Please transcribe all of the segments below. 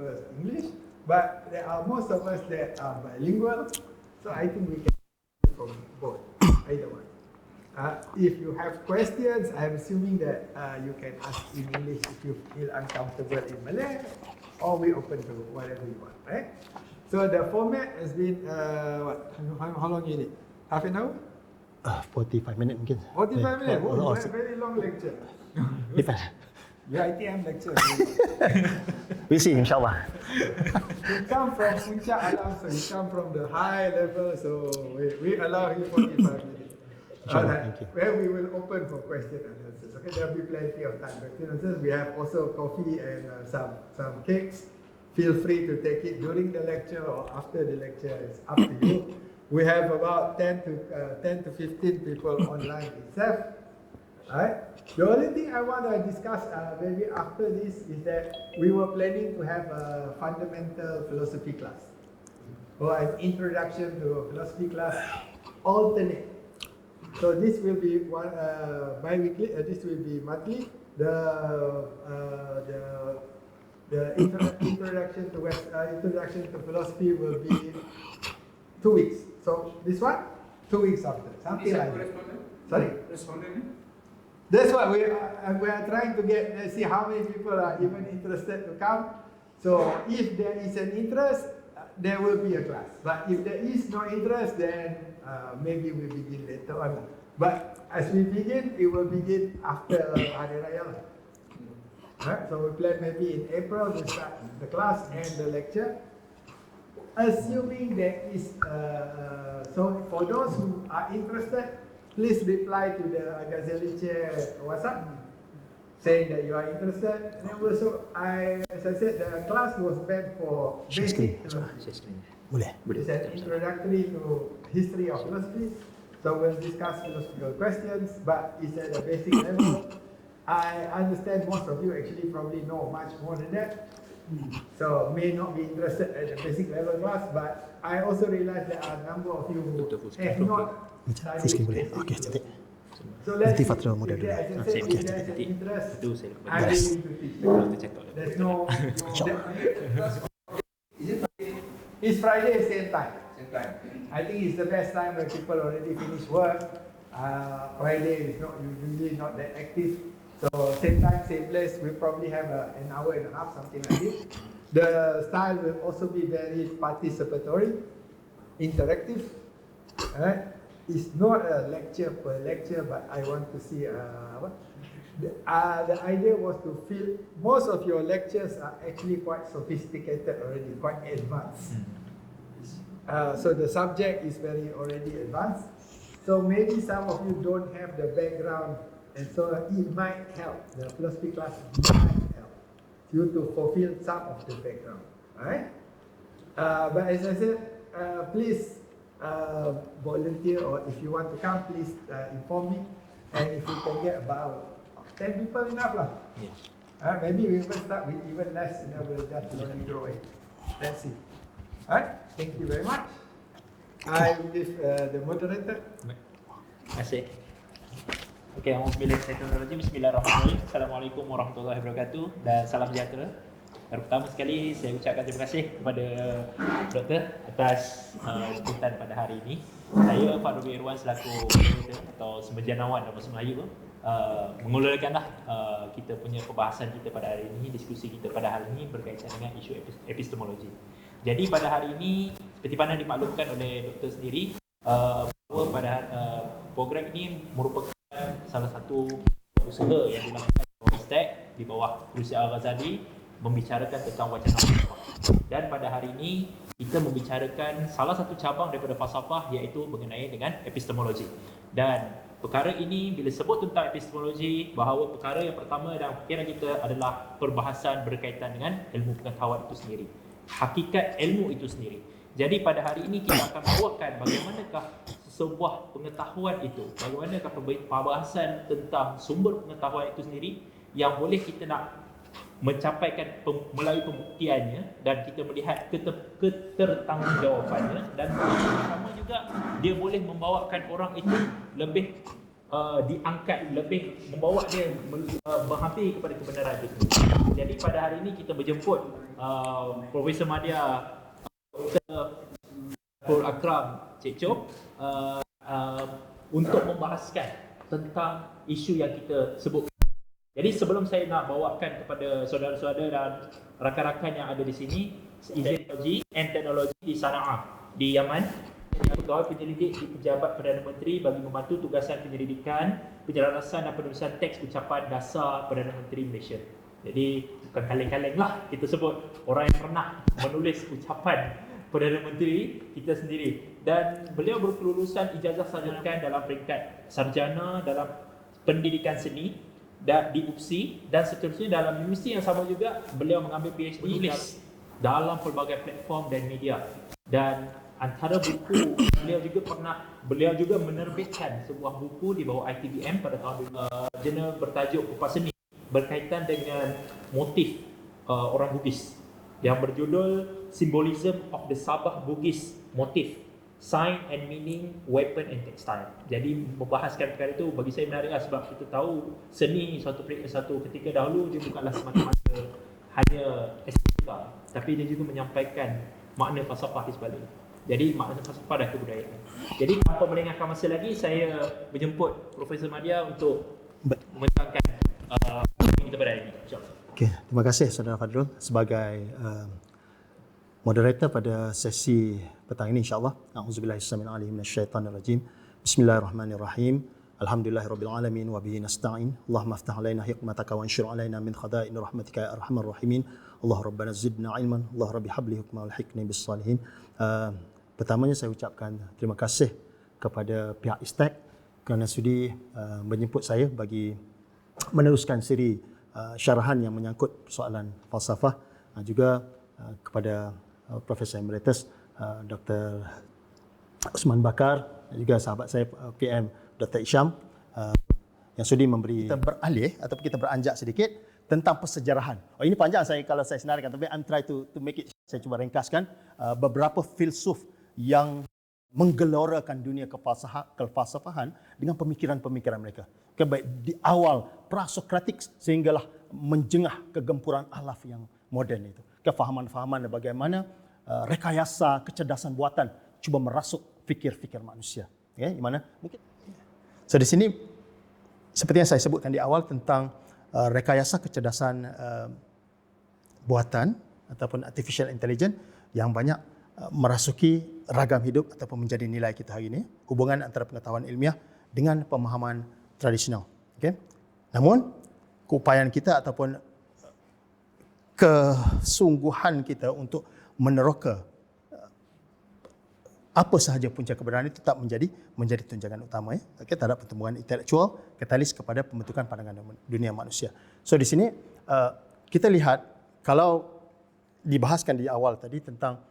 prefers English, but there are most of us that are bilingual, so I think we can from both, either one. If you have questions, I'm assuming that you can ask in English if you feel uncomfortable in Malay, or we open to whatever you want, right? So the format has been, how long you need? Half an hour? 45 minutes mungkin. 45 minutes? Oh, very long lecture. Depends. Your ITM lecture. We see, insyaAllah. You come from Puncak Alam, so you come from the high level, so we allow you 45 minutes. Thank you. Where we will open for question and answers. Okay, there will be plenty of time for question and answers. We have also coffee and some cakes. Feel free to take it during the lecture or after the lecture. It's up to you. We have about 10 to 15 people online itself. Alright. The only thing I want to discuss maybe after this is that we were planning to have a fundamental philosophy class or an introduction to a philosophy class alternate. So this will be one bi-weekly. This will be monthly. The introduction to philosophy will be 2 weeks. So this one, 2 weeks after, something like that. Sorry. That's what we are trying to get. Let's see how many people are even interested to come. So if there is an interest, there will be a class. But if there is no interest, then maybe we begin later on. But as we begin, it will begin after Hari Raya. Right? So we plan maybe in April to start the class and the lecture. Assuming there is, so for those who are interested, please reply to the Ghazali Chair WhatsApp saying that you are interested. And also, as I said, the class was meant for basic philosophy. It's an introductory to history of philosophy. So we'll discuss philosophical questions, but it's at a basic level. I understand most of you actually probably know much more than that. So may not be interested at the basic level class, but I also realize there are a number of you who have not studied basic philosophy. So let's see, if there is an interest, I'm willing to teach. There's no it's Friday same time. I think it's the best time when people already finish work. Friday is usually not that active. So same time, same place, we'll probably have an hour and a half, something like this. The style will also be very participatory, interactive. Right? It's not a lecture per lecture, but I want to see the idea was to feel most of your lectures are actually quite sophisticated already, quite advanced. So the subject is very already advanced. So maybe some of you don't have the background, and so it might help. The philosophy class might help you to fulfill some of the background. Alright? But as I said, please volunteer, or if you want to come, please inform me. And if we can get about 10 people, enough lah. Yes. Maybe we will start with even less, and then we'll just slowly grow it. Let's see. Alright? Thank you very much. I will give the moderator. Terima kasih. Okey, Bismillahirrahmanirrahim. Assalamualaikum warahmatullahi wabarakatuh dan salam sejahtera. Yang pertama sekali saya ucapkan terima kasih kepada Doktor atas jemputan pada hari ini. Saya Pak Rubi Irwan selaku moderator atau Semejanawan dalam bahasa Melayu mengulakanlah kita punya perbahasan kita pada hari ini, diskusi kita pada hari ini berkaitan dengan isu epistemologi. Jadi pada hari ini seperti mana dimaklumkan oleh Doktor sendiri, bahawa pada program ini merupakan salah satu usaha yang dilakukan oleh Ustaz di bawah Kerusi Al-Ghazali membicarakan tentang wacana falsafah. Dan pada hari ini kita membicarakan salah satu cabang daripada falsafah, iaitu mengenai dengan epistemologi. Dan perkara ini bila sebut tentang epistemologi, bahawa perkara yang pertama dalam fikiran kita adalah perbahasan berkaitan dengan ilmu pengetahuan itu sendiri, hakikat ilmu itu sendiri. Jadi pada hari ini kita akan bawakan bagaimanakah sebuah pengetahuan itu, bagaimanakah perbahasan tentang sumber pengetahuan itu sendiri yang boleh kita nak mencapaikan melalui pembuktiannya, dan kita melihat ketertanggungjawabnya, dan sama juga dia boleh membawakan orang itu lebih diangkat lebih, membawa dia berhampir kepada kebenaran itu sendiri. Jadi pada hari ini kita berjemput Profesor Madya, Dr. Paul Akram Cik Chop untuk membahaskan tentang isu yang kita sebut. Jadi sebelum saya nak bawakan kepada saudara-saudara dan rakan-rakan yang ada di sini, izin teknologi and teknologi di Sana'a, di Yaman, pegawai penyelidik di Pejabat Perdana Menteri bagi membantu tugasan penyelidikan, penyelarasan dan penulisan teks ucapan dasar Perdana Menteri Malaysia. Jadi bukan kaleng-kaleng lah kita sebut orang yang pernah menulis ucapan Perdana Menteri kita sendiri, dan beliau berkelulusan ijazah sarjana dalam peringkat sarjana dalam pendidikan seni dan di UPSI, dan seterusnya dalam universiti yang sama juga beliau mengambil PhD dalam pelbagai platform dan media. Dan antara buku beliau juga menerbitkan sebuah buku di bawah ITBM pada tahun jurnal bertajuk Kupas Seni berkaitan dengan motif orang Bugis yang berjudul Symbolism of the Sabah Bugis Motif, Sign and Meaning, Weapon and Textile. Jadi membahaskan perkara itu bagi saya menarik sebab kita tahu seni satu ketika dahulu dia bukanlah semata-mata hanya estetika, tapi dia juga menyampaikan makna falsafah di sebalik. Jadi makna falsafah dan kebudayaan. Jadi tanpa melengahkan masa lagi, saya menjemput Profesor Madya untuk menerangkan kita pada hari ini. InsyaAllah. Okay, terima kasih Saudara Fadrul sebagai moderator pada sesi petang ini, insyaAllah. A'udzubillahiminasyaitanir minasyaitanirrajim. Bismillahirrahmanirrahim. Alhamdulillahirabbil alamin wa bihi nasta'in. Allahumma aftah alaina hikmataka wa anshur alaina min khada'in rahmatika ya arhamar rahimin. Allah rabbana zidna ilman. Allah rabbi habli hukma wal hikni bis salihin. Pertamanya saya ucapkan terima kasih kepada pihak ISTEC kerana sudi menjemput saya bagi meneruskan siri syarahan yang menyangkut persoalan falsafah, juga kepada Profesor Emeritus Dr. Osman Bakar dan juga sahabat saya PM Dr. Isham yang sudi memberi kita beralih ataupun kita beranjak sedikit tentang persejarahan. Ini panjang kalau saya senarkan, tapi I'm try to make it, saya cuba ringkaskan beberapa filsuf yang menggelorakan dunia kefalsafahan dengan pemikiran-pemikiran mereka. Baik di awal prasokratik sehinggalah menjengah kegempuran alaf yang moden itu. Kefahaman-fahaman bagaimana rekayasa kecerdasan buatan cuba merasuk fikir-fikir manusia. Di mana mungkin di sini seperti yang saya sebutkan di awal tentang rekayasa kecerdasan buatan ataupun artificial intelligence yang banyak merasuki ragam hidup ataupun menjadi nilai kita hari ini, hubungan antara pengetahuan ilmiah dengan pemahaman tradisional. Namun keupayaan kita ataupun kesungguhan kita untuk meneroka apa sahaja punca kebenaran itu tetap menjadi tunjangan utama terhadap pertumbuhan intelektual, katalis kepada pembentukan pandangan dunia manusia. So di sini kita lihat kalau dibahaskan di awal tadi tentang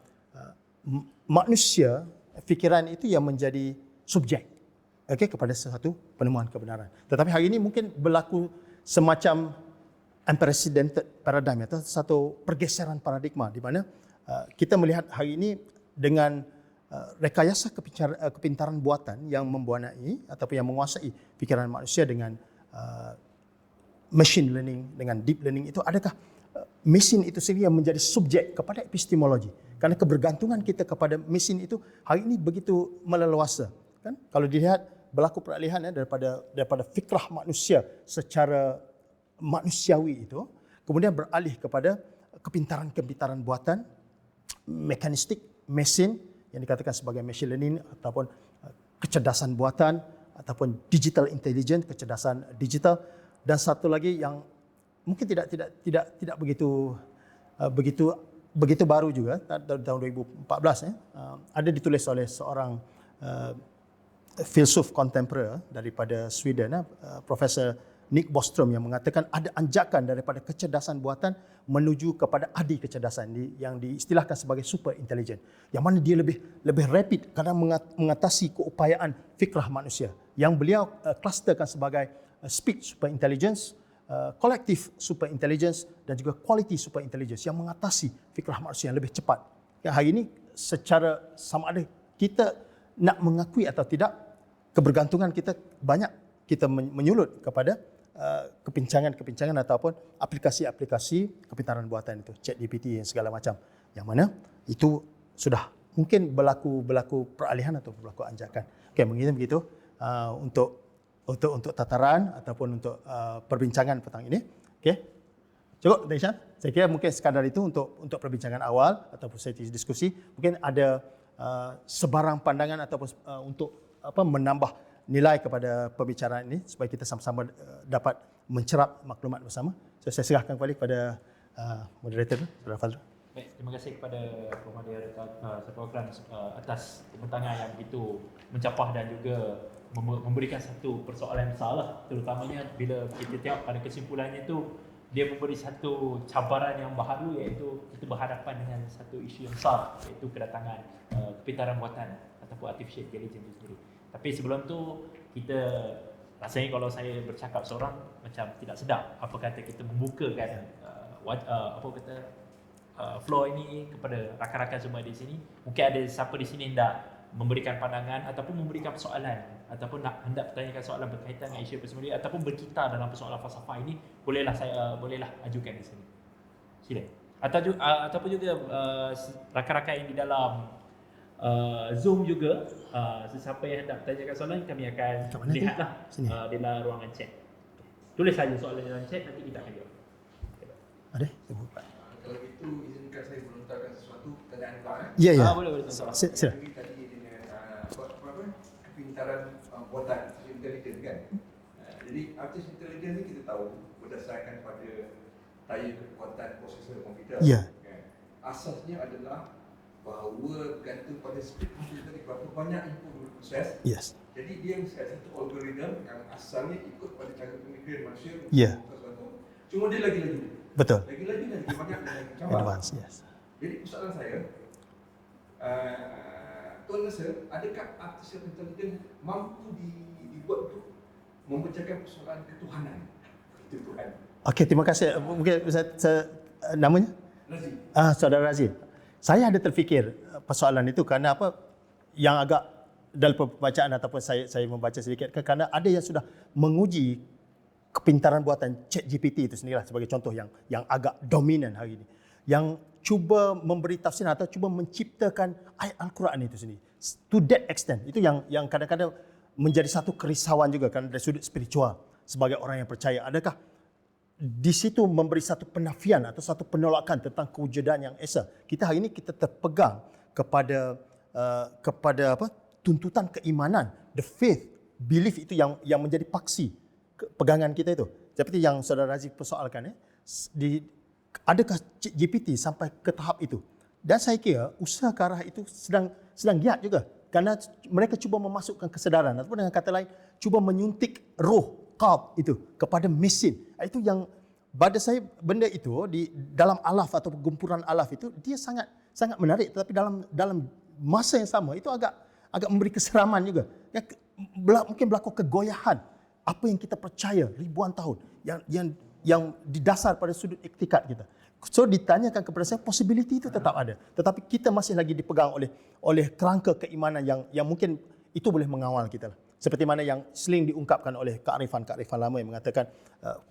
manusia, fikiran itu yang menjadi subjek kepada sesuatu penemuan kebenaran. Tetapi hari ini mungkin berlaku semacam unprecedented paradigm atau satu pergeseran paradigma di mana kita melihat hari ini dengan rekayasa kepintaran buatan yang membuanai ataupun yang menguasai fikiran manusia dengan machine learning, dengan deep learning itu, adakah mesin itu sendiri yang menjadi subjek kepada epistemologi? Karena kebergantungan kita kepada mesin itu hari ini begitu meleluasa. Kan? Kalau dilihat berlaku peralihan daripada fikrah manusia secara manusiawi itu, kemudian beralih kepada kepintaran-kepintaran buatan, mekanistik, mesin yang dikatakan sebagai machine learning ataupun kecerdasan buatan ataupun digital intelligence, kecerdasan digital, dan satu lagi yang mungkin tidak begitu baru juga tahun 2014 ada ditulis oleh seorang filsuf kontemporer daripada Sweden, Profesor Nick Bostrom, yang mengatakan ada anjakan daripada kecerdasan buatan menuju kepada adi kecerdasan yang diistilahkan sebagai super intelligent, yang mana dia lebih rapid kerana mengatasi keupayaan fikrah manusia yang beliau clusterkan sebagai speech super intelligence, collective super intelligence dan juga quality super intelligence yang mengatasi fikrah manusia yang lebih cepat. Yang hari ini secara sama ada kita nak mengakui atau tidak, kebergantungan kita banyak kita menyulut kepada kepincangan-kepincangan ataupun aplikasi-aplikasi kepintaran buatan itu, ChatGPT yang segala macam. Yang mana itu sudah mungkin berlaku peralihan atau berlaku anjakan. Okey, mungkin begitu untuk tataran ataupun untuk perbincangan petang ini. Okey. Cukup, Nishan. Saya kira mungkin sekadar itu untuk perbincangan awal ataupun sesi diskusi. Mungkin ada sebarang pandangan ataupun untuk menambah nilai kepada pembicaraan ini supaya kita sama-sama dapat mencerap maklumat bersama. So, saya serahkan kembali kepada moderator, Saudara Fazrul. Baik, terima kasih kepada moderator program atas pembentangan yang begitu mencapah dan juga memberikan satu persoalan besar lah, terutamanya bila kita tengok pada kesimpulannya tu dia memberi satu cabaran yang baharu, iaitu kita berhadapan dengan satu isu yang besar, iaitu kedatangan kepintaran buatan ataupun artificial intelligence itu sendiri. Tapi sebelum tu kita rasanya kalau saya bercakap seorang macam tidak sedap apa kata kita membukakan floor ini kepada rakan-rakan semua di sini. Mungkin ada siapa di sini hendak memberikan pandangan ataupun memberikan persoalan ataupun nak hendak bertanyakan soalan berkaitan dengan isu itu sendiri ataupun berkitar dalam persoalan falsafah ini, bolehlah ajukan di sini. Sila. Ataupun juga rakan-rakan yang di dalam Zoom juga, sesiapa yang hendak bertanyakan soalan kami akan lihatlah di dalam ruangan chat. Tulis saja soalan dalam chat, nanti kita akan jawab. Ada? Kalau itu izinkan saya melontarkan sesuatu pertanyaan Pak. Ya, ya. Boleh. Sila. Tadi dengan kepintaran buatan artificial intelligence kan. Jadi artificial intelligence ni kita tahu berdasarkan pada daya kekuatan prosesor komputer. Ya. Kan? Asasnya adalah bahawa bergantung pada speed komputer ni, berapa banyak input boleh proses. Yes. Jadi dia mesti ada satu algoritma yang asalnya ikut pada cara pemikiran manusia. Ya. Cuma dia lagi-lagi. Betul. Lagi-lagi dan lagi banyak dan lagi cabar. Advance, yes. Jadi persoalan saya, Tuan rasa adakah artificial intelligence mampu dibuat untuk memecahkan persoalan ketuhanan? Ketuhanan. Okey, terima kasih. Mungkin namanya? Razif. Saudara Razif. Saya ada terfikir persoalan itu kerana apa yang agak dalam pembacaan ataupun saya membaca sedikit, kerana ada yang sudah menguji kepintaran buatan ChatGPT itu sendirilah sebagai contoh yang agak dominan hari ini, yang cuba memberi tafsiran atau cuba menciptakan ayat Al-Quran itu sendiri. To that extent, itu yang kadang-kadang menjadi satu kerisauan juga kan dari sudut spiritual sebagai orang yang percaya. Adakah di situ memberi satu penafian atau satu penolakan tentang kewujudan yang esa? Kita hari ini kita terpegang kepada tuntutan keimanan, the faith, belief itu yang menjadi paksi pegangan kita itu. Seperti yang Saudara Razif persoalkan, adakah GPT sampai ke tahap itu? Dan saya kira usaha ke arah itu sedang giat juga, kerana mereka cuba memasukkan kesedaran ataupun dengan kata lain cuba menyuntik roh qalb itu kepada mesin. Itu yang pada saya benda itu di dalam alaf atau gempuran alaf itu dia sangat menarik, tetapi dalam masa yang sama itu agak memberi keseraman juga. Mungkin berlaku kegoyahan apa yang kita percaya ribuan tahun yang didasar pada sudut iktikad kita. So ditanyakan kepada saya, possibility itu tetap ada, tetapi kita masih lagi dipegang oleh kerangka keimanan yang mungkin itu boleh mengawal kita lah. Seperti mana yang sering diungkapkan oleh kearifan lama yang mengatakan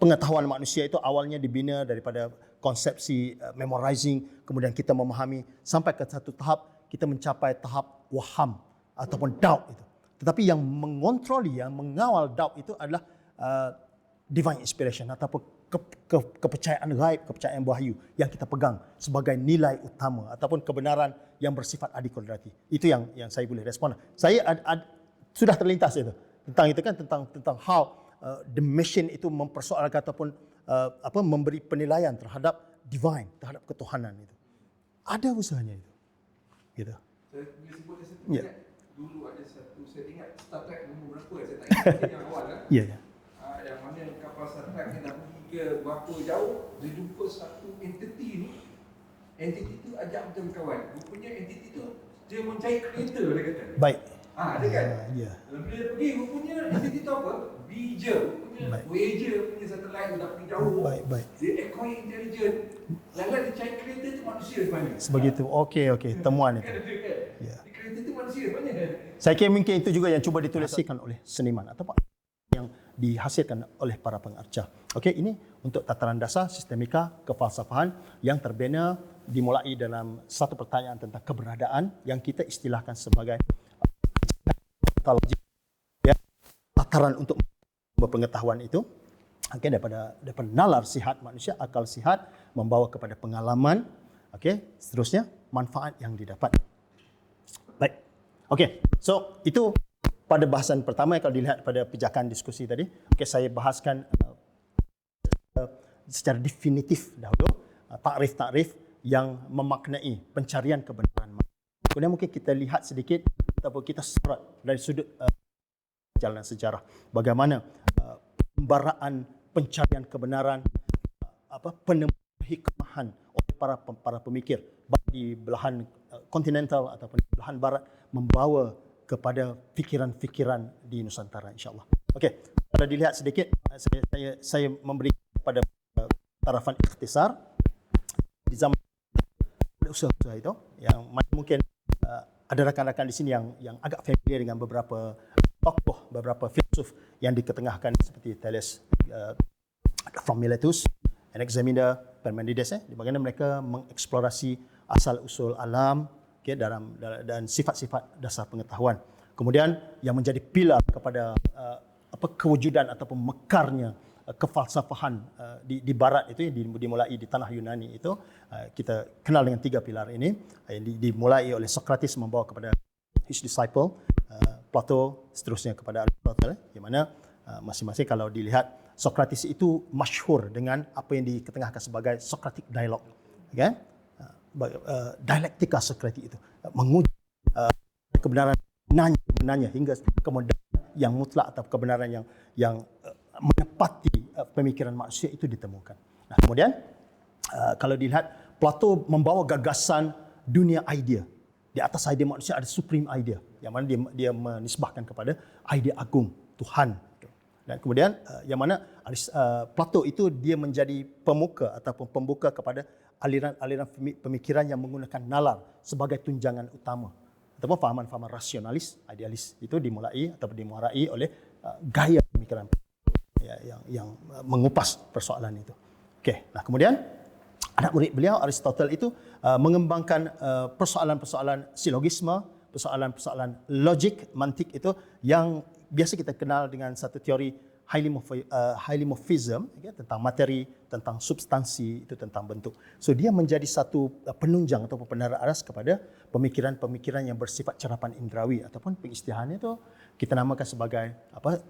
pengetahuan manusia itu awalnya dibina daripada konsepsi memorizing, kemudian kita memahami sampai ke satu tahap kita mencapai tahap waham ataupun doubt itu. Tetapi yang mengontroli, yang mengawal doubt itu adalah divine inspiration ataupun kepercayaan gaib, kepercayaan wahyu yang kita pegang sebagai nilai utama ataupun kebenaran yang bersifat adikodrati. Itu yang saya boleh respon. Saya sudah terlintas itu tentang itu kan, tentang how the machine itu mempersoalkan ataupun memberi penilaian terhadap divine, terhadap ketuhanan itu. Ada usahanya itu. Gitu. Saya boleh sebut satu Ya. dulu ada satu, saya ingat Star Trek nombor berapa, saya tak ingat yang awal kan. Ya, ya. Yang mana kapal Star Trek ni dah pergi ke berapa jauh, dia jumpa satu entiti ni. Entiti tu ajak macam kawan. Rupanya entiti tu dia mencari kereta, dia kata. Baik. Ada kan? Ya. Bila dia pergi, rupanya entiti tu apa? Beeger. Rupanya Baik. Voyager punya satelit tu dah pergi jauh. Baik. Dia acquire intelligent. Lalu dia cari kereta tu manusia sebenarnya. Sebegitu. Okey. Temuan itu. Kan ada kan? Ya. Kereta tu manusia sebenarnya. Saya kira mungkin itu juga yang cuba dituliskan oleh seniman atau yang dihasilkan oleh para pengarca. Okey, ini untuk tataran dasar sistemika kefalsafahan yang terbina dimulai dalam satu pertanyaan tentang keberadaan yang kita istilahkan sebagai ontologi, ya, tataran untuk berpengetahuan itu. Okey, daripada nalar sihat manusia, akal sihat membawa kepada pengalaman, okey, seterusnya manfaat yang didapat. Baik. Okey, so itu pada bahasan pertama kalau dilihat pada pijakan diskusi tadi. Okey, saya bahaskan secara definitif dahulu takrif-takrif yang memaknai pencarian kebenaran. Kemudian mungkin kita lihat sedikit ataupun kita sorot dari sudut perjalanan sejarah bagaimana pembaraan pencarian kebenaran, penemuan hikmahan oleh para pemikir baik di belahan kontinental ataupun di belahan barat membawa kepada fikiran-fikiran di Nusantara, insya-Allah. Okey, kalau dilihat sedikit saya memberi pada tarafan ikhtisar di zaman usaha-usaha itu yang mungkin ada rakan-rakan di sini yang agak familiar dengan beberapa tokoh, beberapa filsuf yang diketengahkan seperti Thales from Miletus, Anaximander, Parmenides, di mana mereka mengeksplorasi asal-usul alam, okay, dan sifat-sifat dasar pengetahuan. Kemudian yang menjadi pilar kepada kewujudan ataupun mekarnya kefalsafahan di barat itu dimulai di tanah Yunani itu, kita kenal dengan 3 pilar ini yang dimulai oleh Socrates membawa kepada his disciple Plato, seterusnya kepada Aristotle, di mana masing-masing kalau dilihat Socrates itu masyhur dengan apa yang diketengahkan sebagai Socratic dialogue, okay? Dialektika Socrates itu menguji kebenaran, menanya hingga kemudian yang mutlak atau kebenaran yang menepati pemikiran manusia itu ditemukan. Nah, kemudian kalau dilihat Plato membawa gagasan dunia idea. Di atas idea manusia ada supreme idea yang mana dia menisbahkan kepada idea agung Tuhan. Dan kemudian yang mana Plato itu dia menjadi pemuka ataupun pembuka kepada aliran-aliran pemikiran yang menggunakan nalar sebagai tunjangan utama ataupun fahaman-fahaman rasionalis, idealis itu dimulai ataupun dimuarai oleh gaya pemikiran yang mengupas persoalan itu. Okey, nah kemudian anak murid beliau Aristotle itu mengembangkan persoalan-persoalan silogisme, persoalan-persoalan logik, mantik itu yang biasa kita kenal dengan satu teori hylomorphism, okay, tentang materi, tentang substansi, itu tentang bentuk. So dia menjadi satu penunjang ataupun penara aras kepada pemikiran-pemikiran yang bersifat cerapan indrawi ataupun pengisytiharannya itu kita namakan sebagai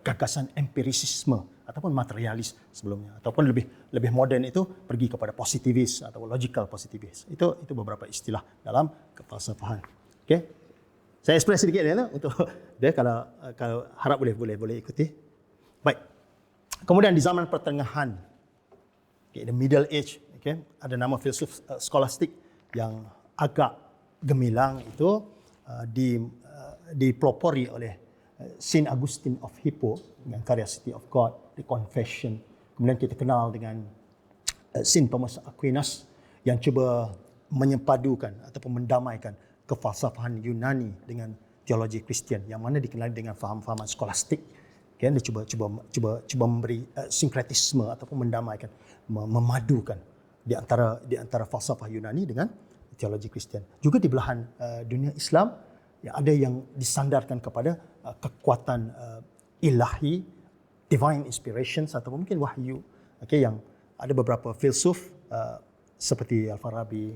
gagasan empirisisme ataupun materialis sebelumnya, ataupun lebih moden itu pergi kepada positivis atau logical positivis. Itu beberapa istilah dalam kefalsafahan. Okey. Saya express sedikit ya untuk dia kalau harap boleh ikuti. Baik. Kemudian di zaman pertengahan, okay, the Middle Age, okay, ada nama filsuf skolastik yang agak gemilang itu dipelopori oleh Saint Augustine of Hippo dengan karya City of God, The Confession. Kemudian kita kenal dengan Saint Thomas Aquinas yang cuba menyepadukan ataupun mendamaikan kefalsafahan Yunani dengan teologi Kristian yang mana dikenali dengan faham-fahaman skolastik. Okay, dia cuba memberi sinkretisme ataupun mendamaikan, memadukan di antara falsafah Yunani dengan teologi Kristian. Juga di belahan dunia Islam ada yang disandarkan kepada kekuatan ilahi, divine inspirations ataupun mungkin wahyu. Okay, yang ada beberapa filsuf seperti Al-Farabi,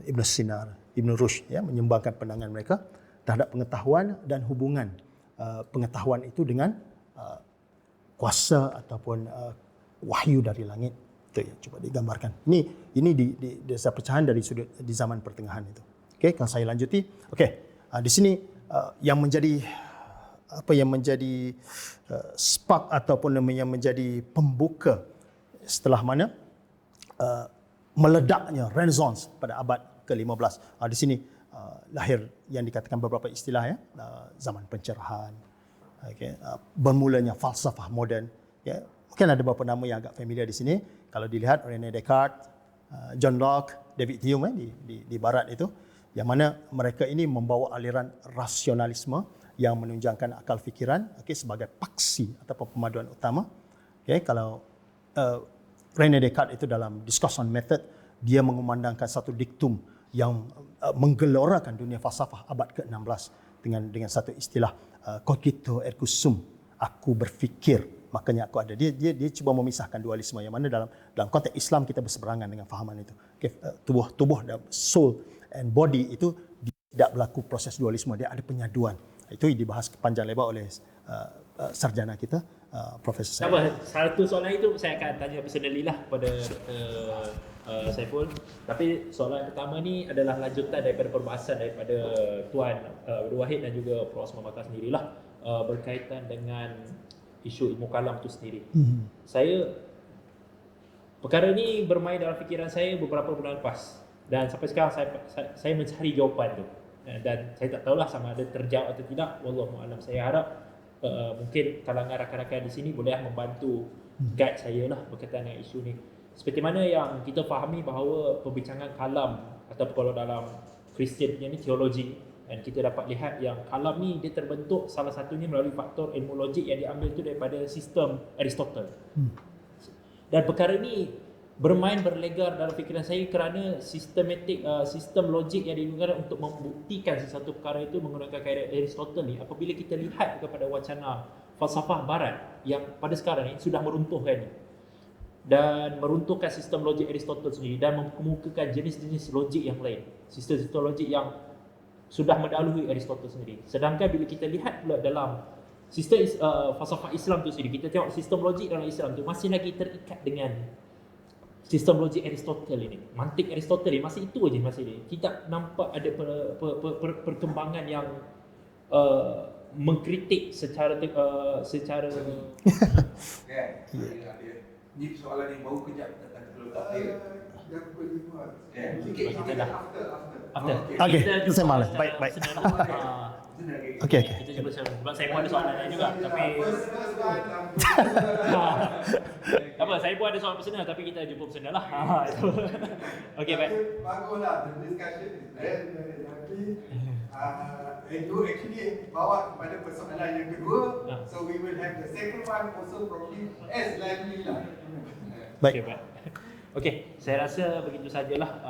Ibn Sina, Ibn Rushd menyumbangkan pandangan mereka terhadap pengetahuan dan hubungan pengetahuan itu dengan kuasa ataupun wahyu dari langit. Itu ya, coba digambarkan. Ini di dasar pecahan dari sudut di zaman pertengahan itu. Okey, kalau saya lanjuti. Okey, di sini yang menjadi spark ataupun yang menjadi pembuka setelah mana meledaknya Renaissance pada abad ke-15. Di sini lahir yang dikatakan beberapa istilah zaman pencerahan, okay, bermulanya falsafah moden. Okay. Mungkin ada beberapa nama yang agak familiar di sini. Kalau dilihat René Descartes, John Locke, David Hume di barat itu, yang mana mereka ini membawa aliran rasionalisme yang menunjangkan akal fikiran, okey, sebagai paksi ataupun pemaduan utama. Okey, kalau René Descartes itu dalam Discourse on Method, dia mengumandangkan satu diktum yang menggelorakan dunia falsafah abad ke-16 dengan satu istilah cogito ergo sum, aku berfikir makanya aku ada. Dia cuba memisahkan dualisme yang mana dalam konteks Islam kita berseberangan dengan fahaman itu. Okay, tubuh soul and body itu tidak berlaku proses dualisme, dia ada penyaduan. Itu dibahas panjang lebar oleh sarjana kita, Profesor Sabar, satu soalan itu saya akan tanya personally lah kepada Saiful. Tapi soalan pertama ni adalah lanjutan daripada perbahasan daripada Tuan Abdul Wahid dan juga Prof. Osman Bakar sendirilah, berkaitan dengan isu ilmu kalam itu sendiri. Saya, perkara ni bermain dalam fikiran saya beberapa bulan lepas, dan sampai sekarang saya mencari jawapan tu, dan saya tak tahulah sama ada terjawab atau tidak. Wallahu a'lam. Saya harap mungkin kalangan rakan-rakan di sini boleh membantu guide saya lah berkaitan dengan isu ni. Seperti mana yang kita fahami bahawa perbincangan kalam, atau kalau dalam Kristian ni teologi, dan kita dapat lihat yang kalam ni dia terbentuk salah satunya melalui faktor ilmu logik yang diambil tu daripada sistem Aristotle. Dan perkara ni berlegar dalam fikiran saya kerana sistem logik yang digunakan untuk membuktikan sesuatu perkara itu menggunakan kaedah Aristotle ni, apabila kita lihat kepada wacana falsafah barat yang pada sekarang ni sudah meruntuhkan ni, dan meruntuhkan sistem logik Aristotle sendiri dan mengemukakan jenis-jenis logik yang lain, sistem-sistem logik yang sudah mendahului Aristotle sendiri. Sedangkan bila kita lihat pula dalam sistem falsafah Islam tu sendiri, kita tengok sistem logik dalam Islam tu masih lagi terikat dengan sistem logik Aristotle ini. Mantik Aristotle ini masih itu aja, masih dia. Tidak nampak ada perkembangan yang mengkritik secara Kan? Ni soalan ni baru kejap tentang kebetulan takdir. Yang kelima. Sikit kita dah. after. Okey, Kita jumpa saya malas. secara Baik. personal. Okey. Kita jumpa secara, sebab saya pun ada soalan lain juga, tapi tak apa, saya pun ada soalan personal, tapi kita jumpa personal lah. Okey, baik. Baguslah, the discussion is very happy. You actually bawa kepada persoalan yang kedua, so we will have the second one also probably as lively lah. Baik. Okey, baik. Okey, saya rasa begitu sajalah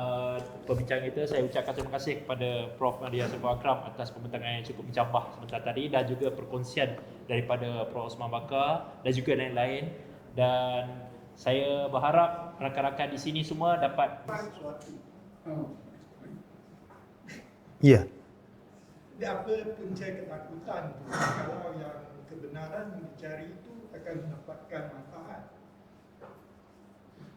perbincangan kita. Saya ucapkan terima kasih kepada Prof. Nadia Saiful Akram atas pembincangan yang cukup mencabar sebentar tadi, dan juga perkongsian daripada Prof. Osman Bakar dan juga lain-lain. Dan saya berharap rakan-rakan di sini semua dapat Ya. Jadi apa punca ketakutan tu, kalau yang kebenaran yang dicari itu akan mendapatkan manfaat.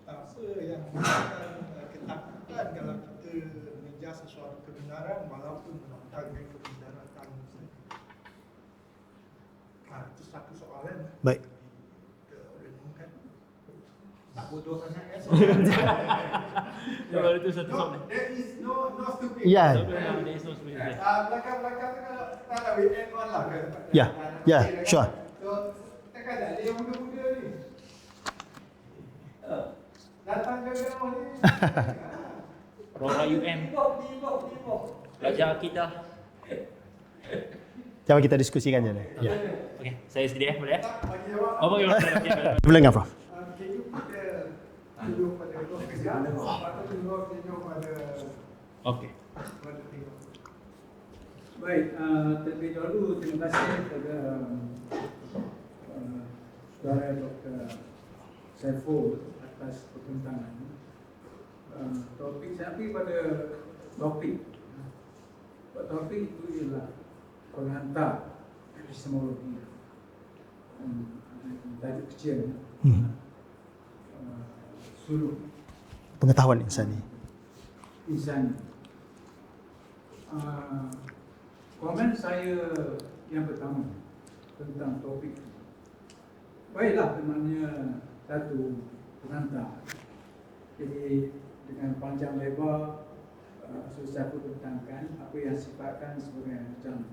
Apa yang menyebabkan ketakutan kalau kita mengejar sesuatu kebenaran walaupun menentangkan kebenaran kamu sendiri. Itu satu soalan. Baik. Kita renungkan. Tak bodoh sangat kan? Kalau itu satu soalan. There is no stupid. Ya. There is no solution. Belakang-belakang tu kalau tak ada weekend on lah kan? Ya, sure. So, takkan tak ada yang muda-muda ni. Datang ke rumah ni. Rora UM, pelajar akidah. Jom kita diskusikan je ni. Ya. Okey, saya sendiri boleh ya? Bagi jawab. Oh, bagaimana? Belengah, Prof. Can you kita tunjuk pada Prof. Atau tunjuk pada Okey. tengok. Baik, terlebih dahulu terima kasih kepada saudara Dr. Saiful atas perbincangan. Topik saya pergi pada topik. Topik itu ialah penghantar epistemologi. Tajuk kecil. Suluk Pengetahuan insani. insani. Komen saya yang pertama tentang topik. Baiklah, namanya satu pengantar. Jadi dengan panjang lebar susah aku tentangkan apa yang sifatkan sebagai macam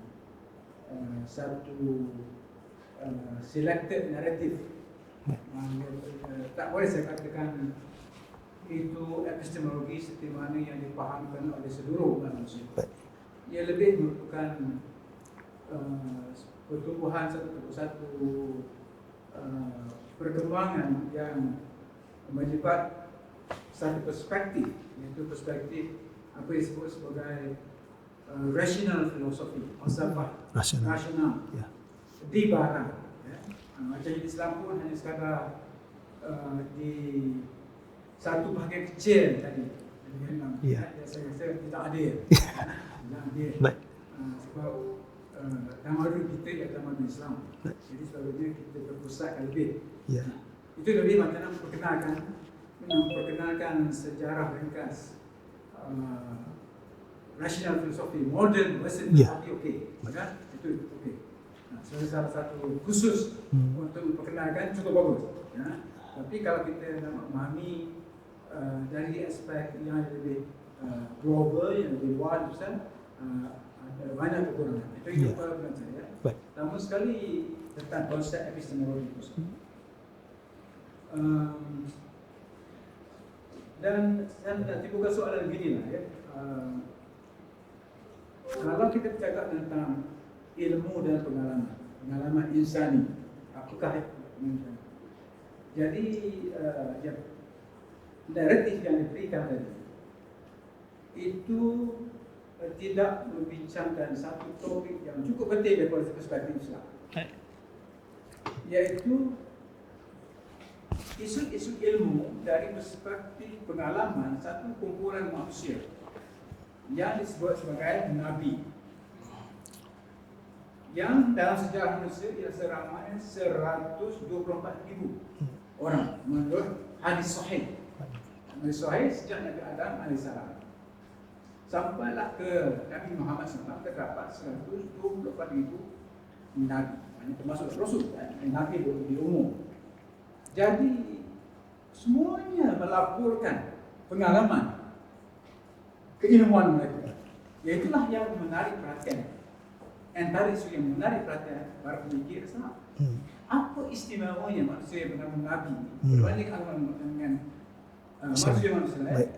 satu selected narrative. Tak boleh saya katakan itu epistemologi seperti mana yang dipahamkan oleh seluruh manusia. Ia lebih merupakan pertumbuhan satu perkembangan yang melibat satu perspektif, iaitu perspektif apa yang disebut sebagai rational philosophy, falsafah rasional Ya. di barat. Ya. Macam Islam pun hanya sekadar di satu bahagian kecil tadi. Ya. Saya rasa tidak adil. Tidak adil. Baik. Sebab tamadun kita ialah tamadun Islam. Jadi sebabnya kita terpusatkan lebih. Ya. Itu lebih macam memperkenalkan sejarah ringkas rational philosophy, modern western Ya. philosophy, okey. Ya, itu okey. Sebagai salah satu khusus untuk memperkenalkan cukup bagus. Ya. Tapi kalau kita nak memahami dari aspek yang lebih global, yang lebih luas besar, ada banyak kekurangan. Itu Ya. pendapat saya. Baik. Pertama sekali tentang konsep epistemologi itu. Dan nanti bukan soalan begini lah ya. Kalau kita bercakap tentang ilmu dan pengalaman insani, apakah itu? Jadi naratif yang diberikan tadi itu tidak membincangkan satu topik yang cukup penting daripada perspektif Islam, iaitu isu-isu ilmu dari perspektif pengalaman satu kumpulan manusia yang disebut sebagai Nabi, yang dalam sejarah manusia ia seramai 124,000 orang menurut hadis sahih. Hadis sahih sejak Nabi Adam alaihissalam sampailah ke Nabi Muhammad SAW terdapat 124,000 Nabi, termasuk Rasul, Nabi di umum. Jadi semuanya melaporkan pengalaman keilmuan mereka. Iaitulah yang menarik perhatian. Antara isu yang menarik perhatian para pemikir Islam. Apa istimewanya manusia yang bernama Nabi berbanding dengan manusia-manusia lain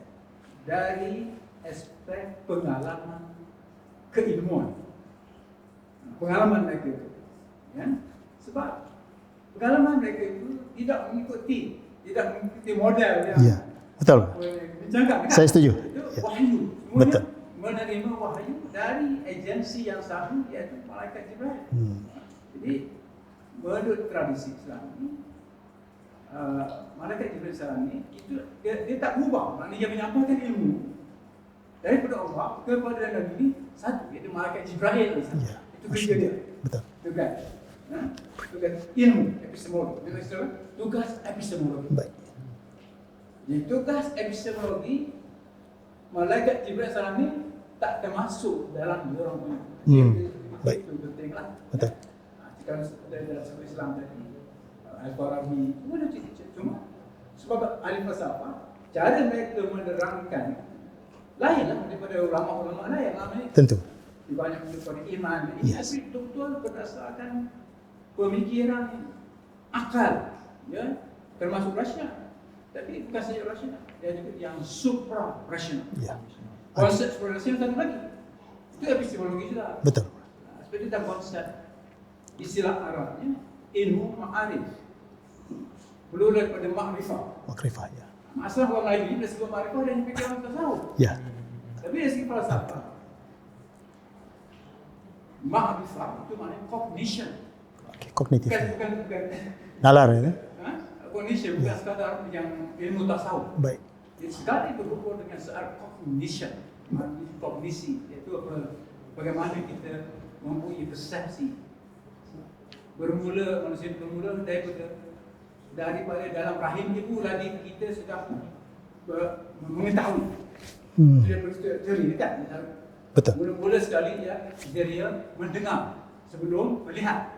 dari aspek pengalaman keilmuan, pengalaman mereka itu, ya? Sebab pengalaman mereka itu tidak mengikuti model yang Ya. Betul. dijaga. Saya setuju. Itu Ya. wahyu. Semuanya Betul. menerima wahyu dari agensi yang sama, iaitu malaikat Jibril. Jadi menurut tradisi Islam ini, malaikat Jibril salam ini itu dia tak berubah. Maknanya dia menyampaikan ilmu daripada Allah kepada Nabi ini satu, iaitu malaikat Jibril. Ya. Itu kerja dia. Betul. Tugas. Tugas ilmu epistemologi. Tugas epistemologi. Baik. Jadi tugas epistemologi malaikat Jibril salam ini tak termasuk dalam orang Baik. Itu pentinglah. Betul. Kalau dalam sebuah Islam tadi, Al-Farabi, semua ada cerita. Cuma sebab ahli falsafah, cara mereka menerangkan lainlah daripada ulama-ulama lain. Tentu. Di banyak daripada iman. Ini Yes. betul-betul berdasarkan pemikiran akal, ya, termasuk rasional. Tapi bukan saja rasional, dia juga yang supra rasional. Ya. Konsep supra rasional satu lagi. Itu epistemologi juga. Betul. Seperti tentang konsep istilah Arabnya ilmu ma'arif. Belum daripada ma'rifah. Makrifah ya. Masalah orang lain dari segi ma'rifah dan fikiran tasawuf. Ya. Tapi dari segi falsafah, ma'rifah itu maknanya cognition. Oke, kognitif. Bukan. Nalar ya. Cognition bukan sekadar yang ilmu tasawuf. Baik. Jadi sekali berhubung dengan soal cognition, kognisi, iaitu bagaimana kita mempunyai persepsi. Manusia bermula daripada dalam rahim ibu lagi kita sudah mengetahui. Sudah berteori kan? Betul. Mula-mula sekali dia mendengar sebelum melihat.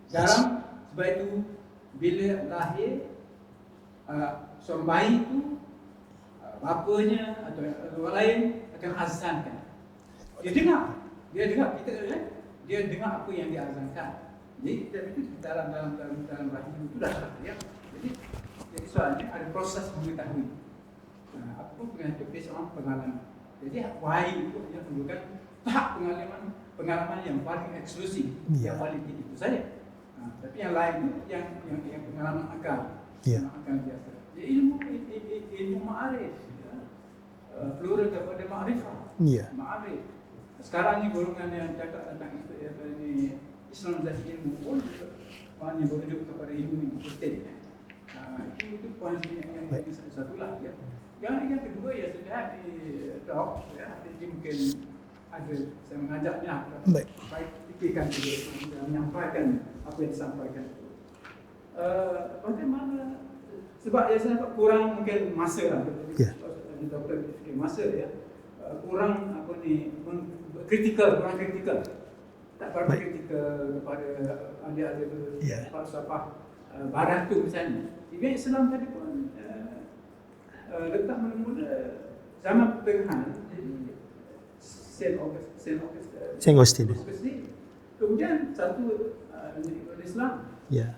Dalam sebab itu bila lahir seorang bayi itu bapanya atau orang lain akan azankan. Dia dengar dia dengar apa yang diazankan. Jadi itu dalam rahim itu dah ya. Jadi soalnya ada proses mengetahui. Apa pengertian seorang pengalaman. Jadi wahai itu yang menunjukkan tahap pengalaman yang paling eksklusif, yang paling tinggi itu saja. Tapi yang lain itu yang pengalaman akal, akal biasa. Jadi ilmu ma'arif, plural daripada ma'rifah, ma'arif. Sekarang ni golongan yang cakap tentang itu ini Islam dan ilmu pun maknanya merujuk kepada ilmu yang penting. Itu poin yang satu lah. Ya. Yang kedua ya sudah di talk, ya, jadi mungkin ada saya mengajaknya baik fikirkan juga dan menyampaikan apa yang disampaikan. Bagaimana sebab ya saya nampak kurang mungkin masa lah. Di doktor fikir masa ya. Kurang apa ni kritikal, kurang kritikal. Tak berapa kritikal kepada ahli-ahli falsafah barat tu misalnya. Ibn Islam tadi pun letak mula-mula zaman pertengahan, jadi Saint Augustine. Kemudian satu Islam. Ya.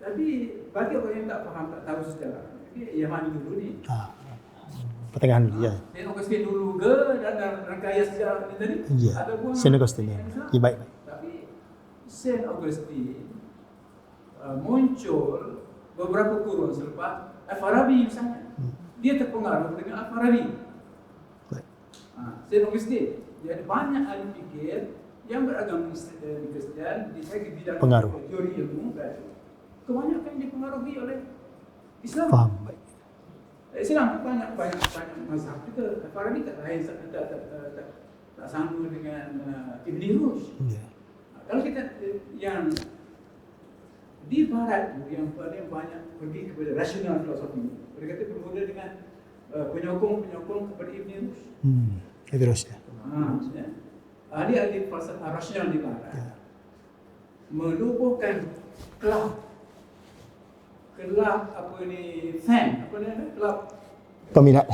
Tapi bagi orang yang tak faham, tak tahu sejarah, yang mana dulu ni? Pertengahan dulu, ya. Saint Augustine dulu ke dalam rangkaian sejarah ni tadi? Ya. Saint Augustine, ya. Baik. Tapi Saint Augustine muncul beberapa kurun selepas Al-Farabi misalnya. Dia terpengaruh dengan Al-Farabi. Saint Augustine. Jadi banyak ahli fikir yang beragama Kristian di bidang teori ilmu, kebanyakan dipengaruhi oleh Islam. Faham, baik. Islam tu banyak mazhab juga. Al-Farabi tak lain, tak sama dengan Ibn Rushd. Kalau kita yang di barat yang paling banyak pergi kepada rasional filosofi, mereka kata bermula dengan penyokong kepada Ibn Rushd. Ibn Rushd, ya. Ahli-ahli falsafah rasional di barat melubuhkan kelab apa ni fan, apa ni kelab peminat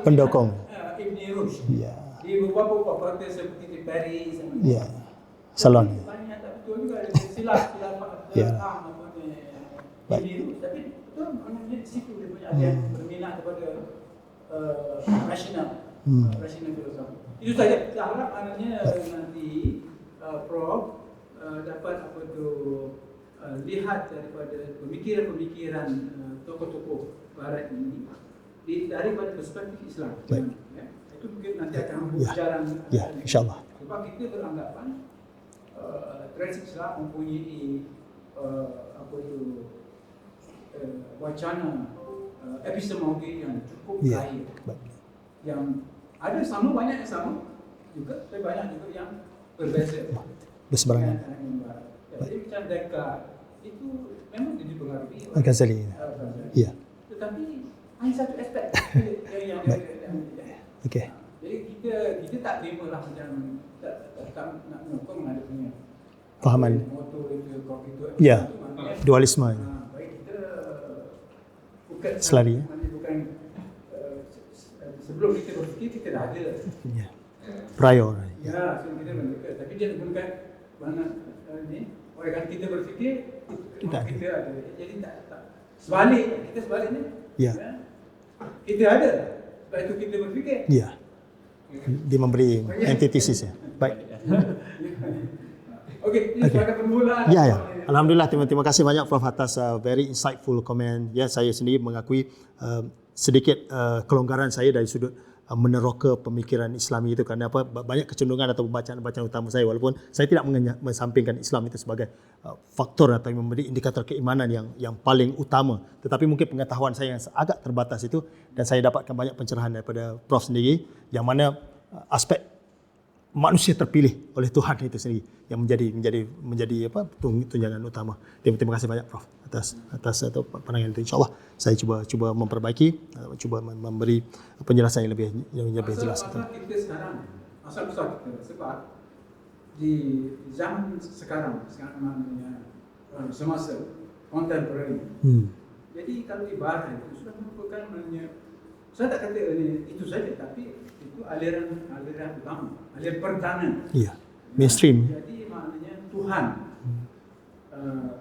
pendukung pendukung Ibn Rushd. Di beberapa kota seperti di Paris, Salon. Banyak tak betul juga ada silap apa ni Ibn Rushd. Tapi betul maknanya di situ dia punya ada berminat kepada rasional filosofi. Itu saja. Saya harap maknanya nanti Prof dapat apa tu lihat daripada pemikiran-pemikiran tokoh-tokoh barat ini daripada perspektif Islam. Ya. Itu mungkin nanti akan berbicara. Ya, insya-Allah. Sebab kita beranggapan tradisi Islam mempunyai apa itu wacana epistemologi yang cukup kaya. Yang ada banyak yang sama juga, tapi banyak juga yang berbeza. Berseberangan. Jadi macam Descartes itu memang dia dipengaruhi oleh Al-Ghazali. Ya. Tetapi hanya satu aspek yang Okey. jadi kita tak terima lah macam tak nak menyokong ada punya Fahaman. motor itu kalau kita dualisme. Baik kita bukan Selari, ya. Bukan sebelum kita berfikir kita dah ada. Ya. Prior. Ya, sebelum kita berfikir, tapi dia gunakan mana ni oleh kerana kita berfikir kita ada. Jadi tak sebalik, kita sebaliknya. Ya. Kita ada. Sebab itu kita berfikir. Ya. Dia memberi antithesis, ya. Baik. Okey, ini sebagai permulaan. Ya. Alhamdulillah, terima kasih banyak Prof atas very insightful comment. Ya, saya sendiri mengakui sedikit kelonggaran saya dari sudut meneroka pemikiran Islami itu kerana apa, banyak kecenderungan atau bacaan-bacaan utama saya, walaupun saya tidak mensampingkan Islam itu sebagai faktor atau memberi indikator keimanan yang paling utama, tetapi mungkin pengetahuan saya yang agak terbatas itu, dan saya dapatkan banyak pencerahan daripada Prof sendiri yang mana aspek manusia terpilih oleh Tuhan itu sendiri yang menjadi apa tunjangan utama. Terima kasih banyak Prof atas atau pandangan itu. InsyaAllah saya cuba memperbaiki, cuba memberi penjelasan yang lebih jelas. Kita sekarang asal besar kita sebab di zaman sekarang namanya semasa contemporary. Jadi kalau ibarat itu sudah merupakan saya tak kata itu saja, tapi itu aliran utama, aliran perdana. Ya, mainstream. Jadi maknanya Tuhan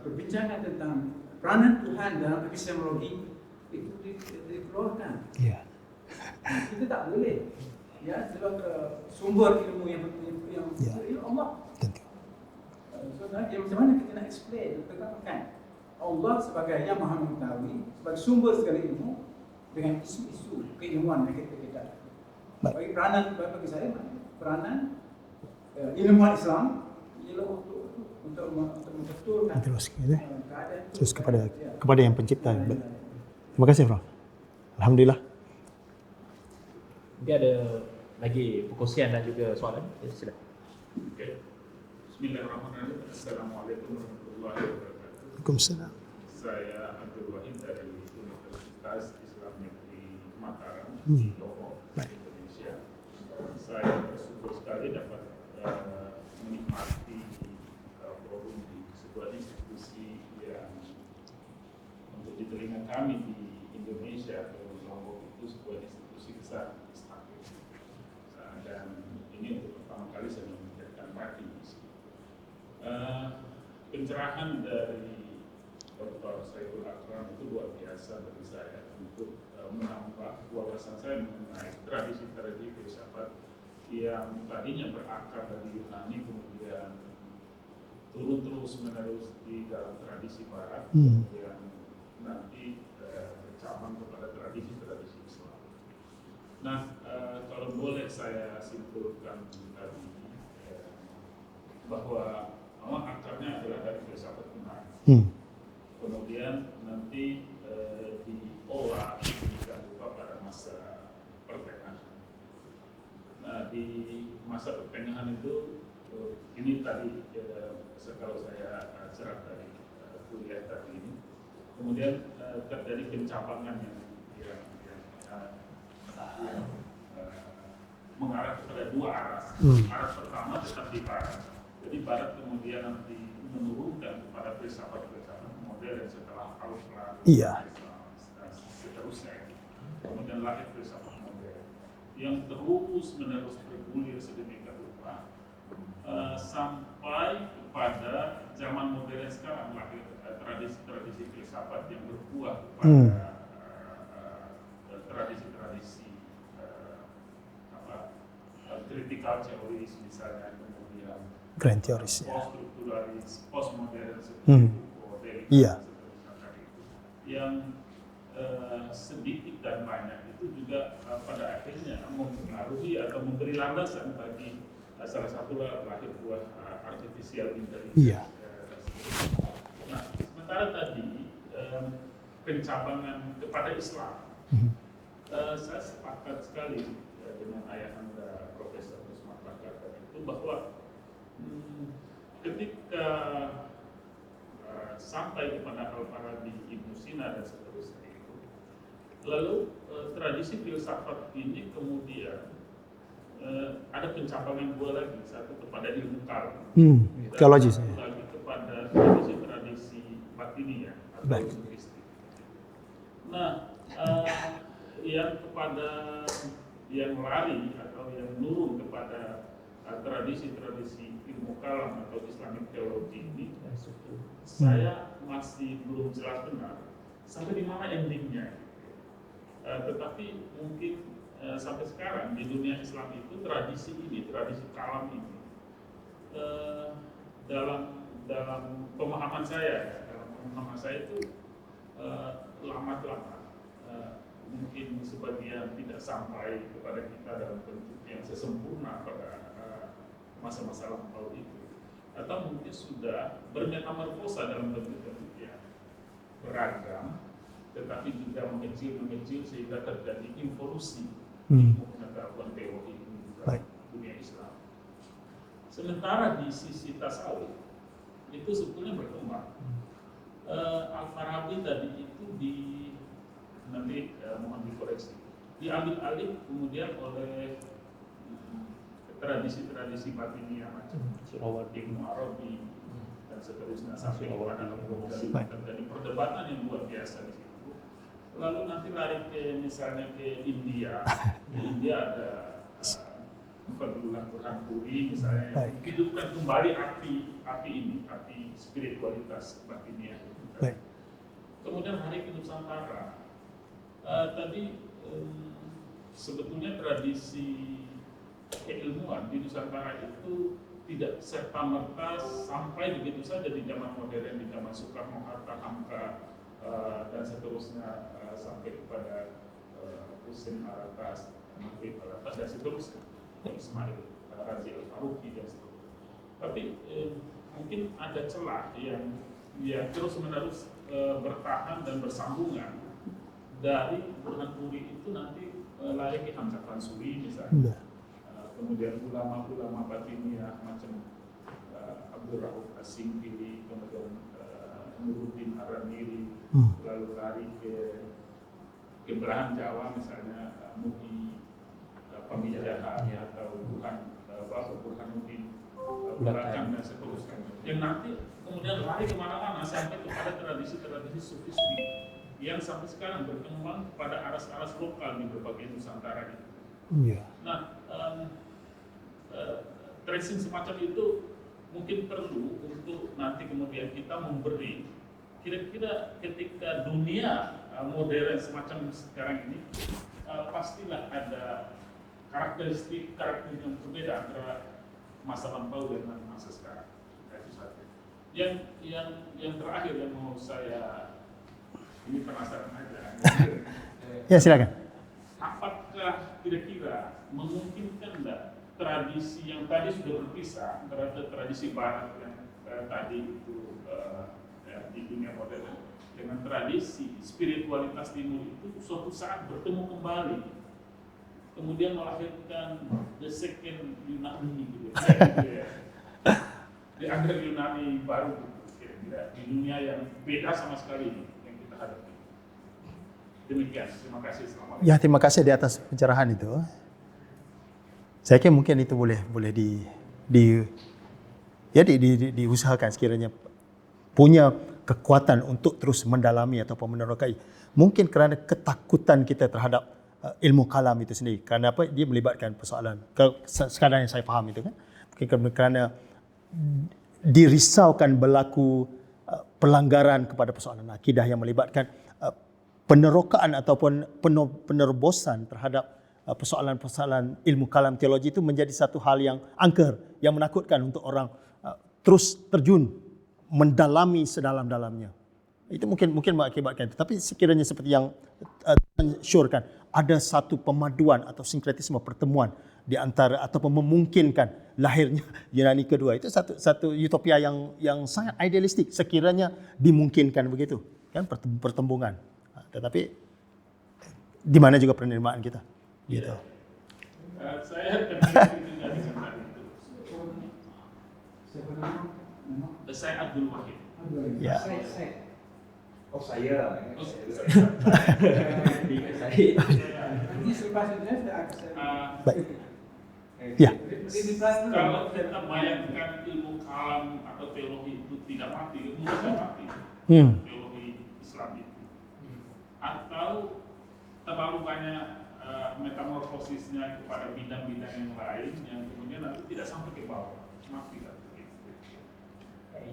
perbincangan tentang peranan Tuhan dalam epistemologi itu dikeluarkan. Ya. Kita tak boleh ya sebab sumber ilmu yang Ya. ilmu Allah. Tentu. So nanti macam mana kita nak explain kan Allah sebagai yang maha mengetahui sebagai sumber segala ilmu dengan isu-isu keilmuan yang kita Baik. bagi peranan bagi saya peranan ilmuwan Islam ialah untuk membetulkan Teruskan ya. keadaan itu. Terus kepada Ya. yang pencipta. Baik. Terima kasih Prof. Alhamdulillah. Mungkin ada lagi perkongsian dan juga soalan. Ya, silakan. Okay. Bismillahirrahmanirrahim. Assalamualaikum warahmatullahi wabarakatuh. Waalaikumsalam. Saya Abdul Wahid dari Universitas Islam Negeri Mataram, Hmm. Lombok, Baik. Indonesia. Saya bersyukur sekali dapat menikmati forum di sebuah institusi yang untuk di telinga kami di Indonesia atau Lombok itu sebuah institusi besar Islam. Dan ini untuk pertama kali saya menjadikan parti di sini. Pencerahan dari Dr. Saiful Akram itu luar biasa bagi saya untuk menambah wawasan saya mengenai tradisi-tradisi filsafat yang tadinya berakar dari Yunani kemudian turun terus menerus di dalam tradisi Barat, kemudian nanti bercabang kepada tradisi-tradisi Islam. Nah, kalau boleh saya simpulkan tadi bahwa akarnya adalah dari filsafat Yunani. Kemudian nanti diolah dan juga pada masa pertengahan. Nah, di masa pertengahan itu ini tadi kalau saya cerah dari kuliah tadi ini, kemudian terjadi pencabangan yang mengarah kepada dua arah. Arah pertama tetap di barat. Jadi barat kemudian nanti menurunkan kepada filsafat-filsafat modern setelah Al-Quran, Iya. seterusnya. Kemudian lahir filsafat modern yang terus menerus bergulir sedemikian rupa sampai kepada zaman modern sekarang lahir tradisi-tradisi filsafat yang berbuah kepada tradisi-tradisi critical theories misalnya, kemudian Grand theories ya. post-strukturalis, postmodern seperti Foucault, Iya. yang sedikit dan banyak itu juga pada akhirnya mempengaruhi atau memberi landasan bagi salah satu lahir buah artificial intelligence. Iya. Nah, sementara tadi pencabangan kepada Islam, saya sepakat sekali dengan ayahanda Profesor Usman Bakar itu bahwa ketika sampai kepada Al-Farabi, Ibnu Sina dan seterusnya itu, lalu tradisi filsafat ini kemudian ada pencabangan dua lagi, satu kepada ilmu kalam, Teologi satu saya. lagi kepada tradisi-tradisi batiniyah atau Baik. linguistik. Nah, yang kepada yang lari atau yang menurun kepada tradisi-tradisi ilmu kalam atau Islamic teologi ini, saya masih belum jelas benar sampai di mana endingnya. Tetapi mungkin sampai sekarang di dunia Islam itu tradisi ini, tradisi kalam ini, dalam pemahaman saya, itu lama-lama mungkin sebagian tidak sampai kepada kita dalam bentuk yang sesempurna pada masa-masa lampau itu, atau mungkin sudah bermetamorfosa dalam bentuk-bentuk yang beragam, tetapi juga mengecil sehingga terjadi involusi ilmu pengetahuan teologi ini juga dunia Islam. Sementara di sisi tasawuf itu sebetulnya berkembang. Al-Farabi tadi itu nanti mohon dikoreksi, diambil alih kemudian oleh tradisi-tradisi batiniyah macam Ibnu Arabi dan seterusnya sampai kepada terjadi perdebatan yang luar biasa di situ. Lalu nanti lari misalnya ke India. Di India ada Fadlullah Burhan Puri misalnya, hidupkan kembali api spiritualitas batiniyah. Kemudian hari ke Nusantara, tadi sebetulnya tradisi keilmuan di Nusantara itu tidak serta-merta sampai begitu saja di zaman modern, di zaman Soekarno, Hatta, Hamka, dan seterusnya sampai kepada Hussein Alatas, Nabi Alatas, dan seterusnya, Ismail Razi Al-Faruqi dan seterusnya. Tapi mungkin ada celah yang terus-menerus bertahan dan bersambungan dari Burhan Puri itu nanti lari ke Hamzah Fansuri misalnya. Kemudian ulama-ulama Batiniyah macam Abdul Rauf As-Singkili, kemudian Nuruddin Aramiri, lalu lari ke belahan Jawa misalnya Muhi Pamijahan atau Burhanuddin Belakang dan seterusnya. Yang nanti kemudian lari kemana-mana sampai kepada tradisi-tradisi sufisme yang sampai sekarang berkembang pada aras-aras lokal di berbagai Nusantara itu. Nah, tracing semacam itu mungkin perlu untuk nanti kemudian kita memberi kira-kira ketika dunia modern semacam sekarang ini pastilah ada karakteristik yang berbeda antara masa lampau dengan masa sekarang. Itu saja. Yang terakhir yang mau saya ini penasaran aja. Ya, silakan. Apakah kira-kira memungkinkan enggak tradisi yang tadi sudah berpisah antara tradisi Barat yang tadi itu di dunia modern dengan tradisi spiritualitas Timur itu suatu saat bertemu kembali, kemudian melahirkan the second Yunani gitu ya. Dianggap Yunani baru kira-kira di dunia yang beda sama sekali ini yang kita hadapi. Demikian, terima kasih. Selamat. Ya, terima kasih di atas pencerahan itu. Saya kira mungkin itu boleh diusahakan sekiranya punya kekuatan untuk terus mendalami atau menerokai. Mungkin kerana ketakutan kita terhadap ilmu kalam itu sendiri. Kerana apa? Dia melibatkan persoalan. Sekadar yang saya faham itu kan. Mungkin kerana dirisaukan berlaku pelanggaran kepada persoalan akidah yang melibatkan penerokaan ataupun penerobosan terhadap persoalan-persoalan ilmu kalam teologi itu menjadi satu hal yang angker, yang menakutkan untuk orang terus terjun mendalami sedalam-dalamnya. Itu mungkin mengakibatkan itu. Tapi sekiranya seperti yang syorkan, ada satu pemaduan atau sinkretisme pertemuan di antara ataupun memungkinkan lahirnya Yunani kedua, itu satu utopia yang sangat idealistik sekiranya dimungkinkan begitu kan, pertembungan. Tetapi di mana juga penerimaan kita gitu. Saya tertarik dengan itu. Saya Abdul Wahid. Ya. Oh saya. Nanti selepas itu saya akan Baik. Ya. Kalau kita bayangkan ilmu kalam atau teologi itu tidak mati, mungkin mati. Teologi Islam itu. Atau terlalu banyak metamorfosisnya kepada bidang-bidang yang lain yang kemudian nanti tidak sampai ke bawah, mati lah.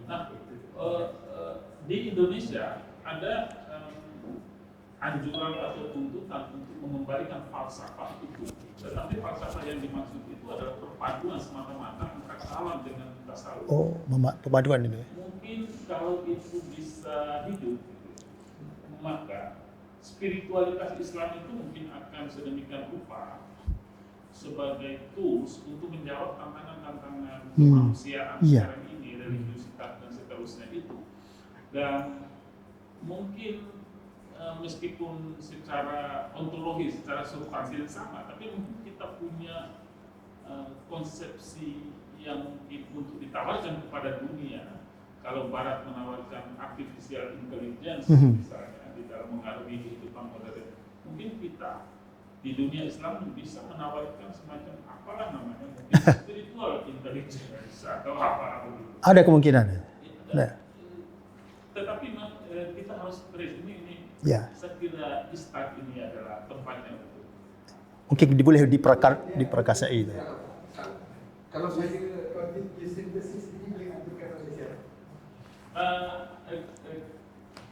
Nah, di Indonesia ada anjuran atau tuntutan untuk mengembalikan falsafah itu. Tetapi falsafah yang dimaksud itu adalah perpaduan semata-mata antara kalam dengan tasawuf. Oh, pemaduan itu. Mungkin kalau itu bisa hidup, maka spiritualitas Islam itu mungkin akan sedemikian rupa sebagai tools untuk menjawab tantangan-tantangan kemanusiaan sekarang ini, religiusitas dan seterusnya itu. Dan mungkin meskipun secara ontologis, secara substansi sama, tapi mungkin kita punya konsepsi yang mungkin untuk ditawarkan kepada dunia. Kalau Barat menawarkan artificial intelligence misalnya di dalam mengarungi kehidupan modern, mungkin kita di dunia Islam bisa menawarkan semacam apalah namanya, mungkin spiritual intelligence atau apa begitu. Ada kemungkinan. Nah, tetapi kita harus ini ya. Saya kira Istat ini adalah tempatnya itu. Mungkin boleh diperkasai itu. Kalau saya sintesis ini boleh aturkan oleh siapa?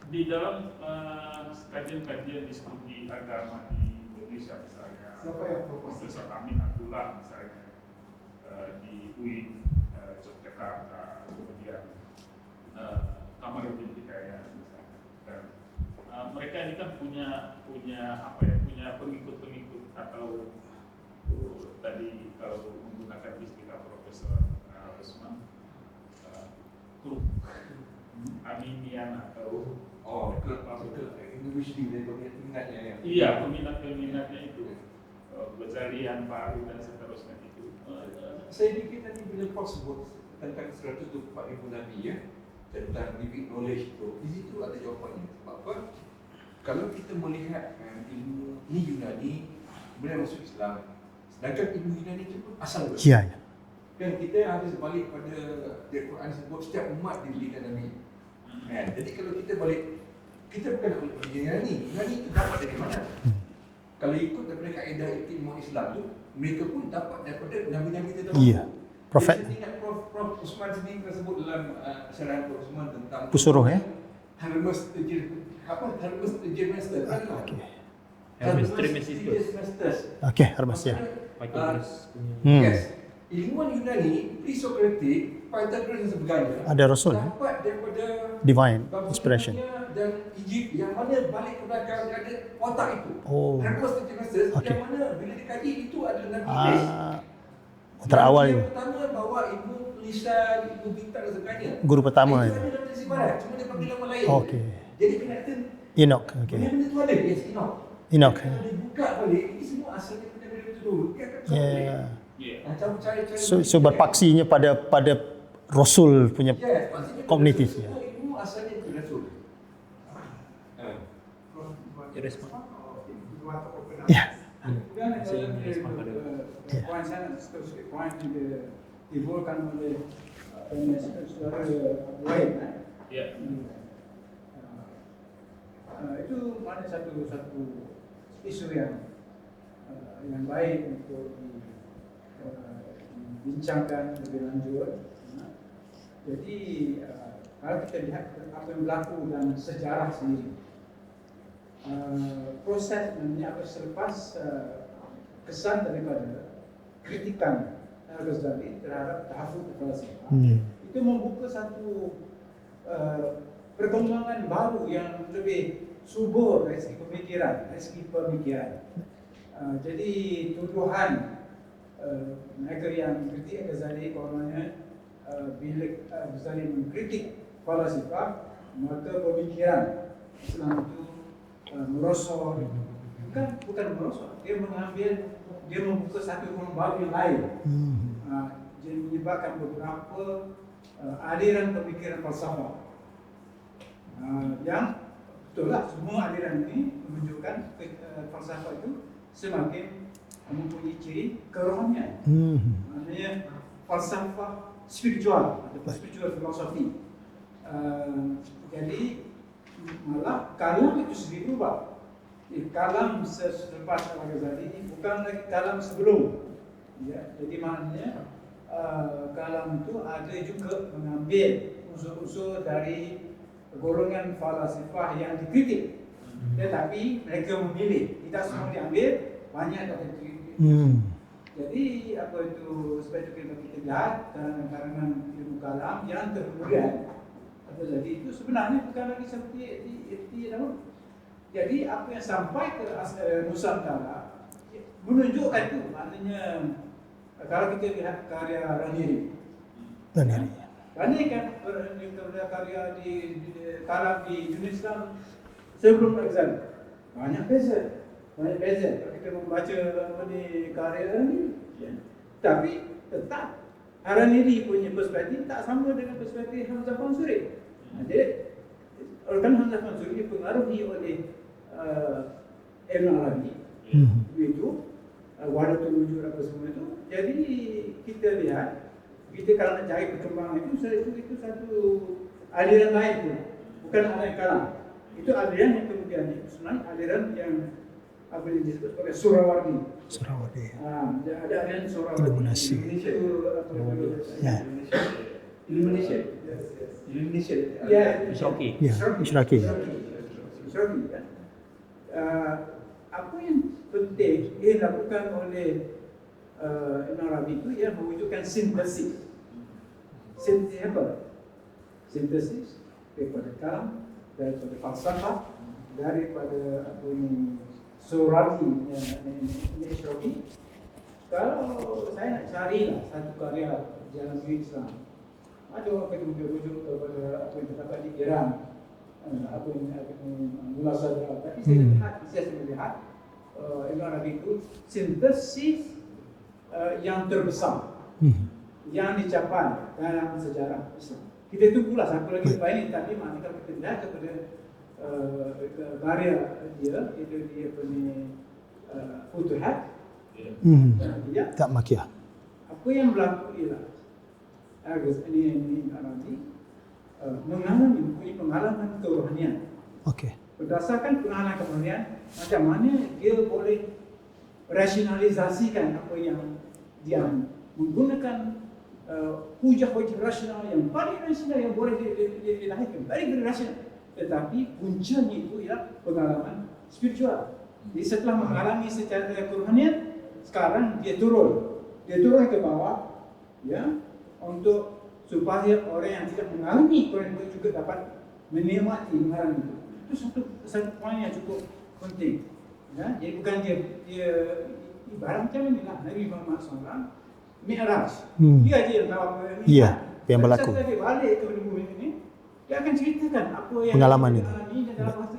Di dalam kajian-kajian diskusi agama di Indonesia misalnya, Siapa yang propose? Profesor Amin Abdullah misalnya di UIN Yogyakarta, kemudian Kamarudin Hidayat misalnya. Dan mereka ini kan punya pengikut-pengikut atau tadi kalau menggunakan istilah Profesor Usman grup Aminian atau Muslim dan peminatnya ya. iya peminatnya itu Ghazalian, Baru dan seterusnya itu. Saya fikir tadi bila kau sebut tentang 124,000 Nabi ya, tentang living knowledge itu, di situ ada jawapannya. Sebab apa? Kalau kita melihat ilmu ni Yunani, kemudian masuk Islam, sedangkan ilmu Yunani itu pun asal dari. Ya, ya. Dan kita harus balik pada Al-Quran sebut setiap umat diberikan Nabi. Jadi kalau kita balik, kita bukan nak balik Yunani itu dapat dari mana? Kalau ikut daripada kaedah ilmu Islam tu, mereka pun dapat daripada Nabi-Nabi terdahulu. Iya. Prophet. Saya ingat Prof Usman sendiri pernah sebut dalam syarahan Prof Usman tentang Pusuruh ya. Hermes Trimester. Okey. Hermes Trismegistus. Okey, Hermes ya. Pythagoras punya. Yes. Ilmuwan Yunani, Pre-Socratic, Pythagoras dan sebagainya Ada Rasul ya. dapat daripada Divine inspiration. Babylonia dan Egypt yang mana balik ke belakang ada otak itu. Oh. Hermes Trismegistus Okey. yang mana bila dikaji itu adalah Nabi Idris. Terawal Yang itu. pertama bawa ilmu tulisan, ilmu bintang dan sebagainya. Guru pertama itu ya. ada dalam tradisi barat, cuma dia panggil nama lain. Okey. Jadi connected Enoch, okey. benda-benda tu ada, yes, Enoch. Enoch. Kalau dibuka balik, ini semua asalnya benda-benda itu dulu. Dia akan Ya. yeah. Yeah. Macam cara-cara So berpaksinya pada Rasul punya yes, maksudnya kognitif semua ya. ilmu asalnya itu Rasul. Dia respon. Ya. Kemudian Saya dalam merespon pada poin sana seterusnya poin yang ditimbulkan oleh saudara Wahid. Ya. Itu mana satu isu yang baik untuk dibincangkan lebih lanjut. Jadi kalau kita lihat apa yang berlaku dan sejarah sendiri, proses apa selepas kesan daripada kritikan Al-Ghazali terhadap tahafut falsafah, itu membuka satu perkembangan baru yang lebih subur dari segi pemikiran. Jadi tuduhan mereka yang kritik Ghazali kononnya bila Ghazali mengkritik falsafah, maka pemikiran Islam itu merosot. Bukan merosot, dia membuka satu ruang baru yang lain. Jadi menyebabkan beberapa aliran pemikiran falsafah yang betul lah, semua aliran ini menunjukkan falsafah itu semakin mempunyai ciri kerohanian. Maknanya falsafah spiritual atau spiritual filosofi. Jadi malah kalam itu sendiri berubah. Kalam selepas Al-Ghazali ini bukan lagi kalam sebelum. Ya, jadi maknanya kalam itu ada juga mengambil unsur-unsur dari golongan falsafah yang dikritik. Tetapi mereka memilih, tidak semua diambil, banyak tak dikritik. Jadi apa itu, sebab itu kita lihat karangan ilmu kalam yang kemudian jadi itu sebenarnya bukan lagi seperti apa. Jadi apa yang sampai ke Nusantara menunjukkan itu, maknanya kalau kita lihat karya Ranieri kan karya di kalam di Indonesia sebelum Ghazali banyak beza. Kalau kita membaca di karya Ranieri, tapi tetap Ranieri punya perspektif tak sama dengan perspektif Hamzah Mansuri. Jadi, kan Hamzah Mansuri dipengaruhi oleh Ibn Arabi, itu Wadatul Wujud apa semua itu. Jadi kita lihat, kita kalau nak cari perkembangan itu satu aliran lain pun, bukan aliran kalam. Itu aliran yang kemudian sebenarnya aliran yang apa yang disebut sebagai Surawardi. Ada aliran Surawardi. Iluminasi. Illumination. Isyraqi. Ya, Isyraqi. Apa yang penting yang dilakukan oleh Ibn Arabi itu ialah mewujudkan sintesis. Sintesis apa? Sintesis daripada kalam, daripada falsafah, daripada apa ini surati yang Isyrafi. Kalau saya nak carilah satu karya Jalan Menuju Islam, ada orang kata rujuk kepada apa yang terdapat di Iran, apa yang mula saja. Tapi saya melihat Ibn Arabi itu sintesis yang terbesar yang dicapai dalam sejarah Islam. Kita tunggulah satu lagi baik, tapi maknanya kalau kita lihat kepada karya dia, itu dia punya Futuhat, Tak Makiyah. apa yang berlaku ialah ini Arabi mempunyai pengalaman kerohanian. Okey. Berdasarkan pengalaman kerohanian, macam mana dia boleh rasionalisasikan apa yang dia menggunakan hujah-hujah rasional yang paling rasional yang boleh dilahirkan, paling rasional. Tetapi puncanya itu ialah pengalaman spiritual. Jadi setelah mengalami secara kerohanian, sekarang dia turun ke bawah, ya, untuk supaya orang yang tidak mengalami kerohanian juga dapat menikmati mengalami itu. Itu satu poin yang cukup penting. Ya, jadi bukan dia ibarat macam inilah Nabi Muhammad SAW Mi'raj. Dia aja yang tahu apa Ya, yang berlaku. Satu lagi balik ke bumi ini, dia akan ceritakan apa yang Pengalaman dia itu. alami dalam masa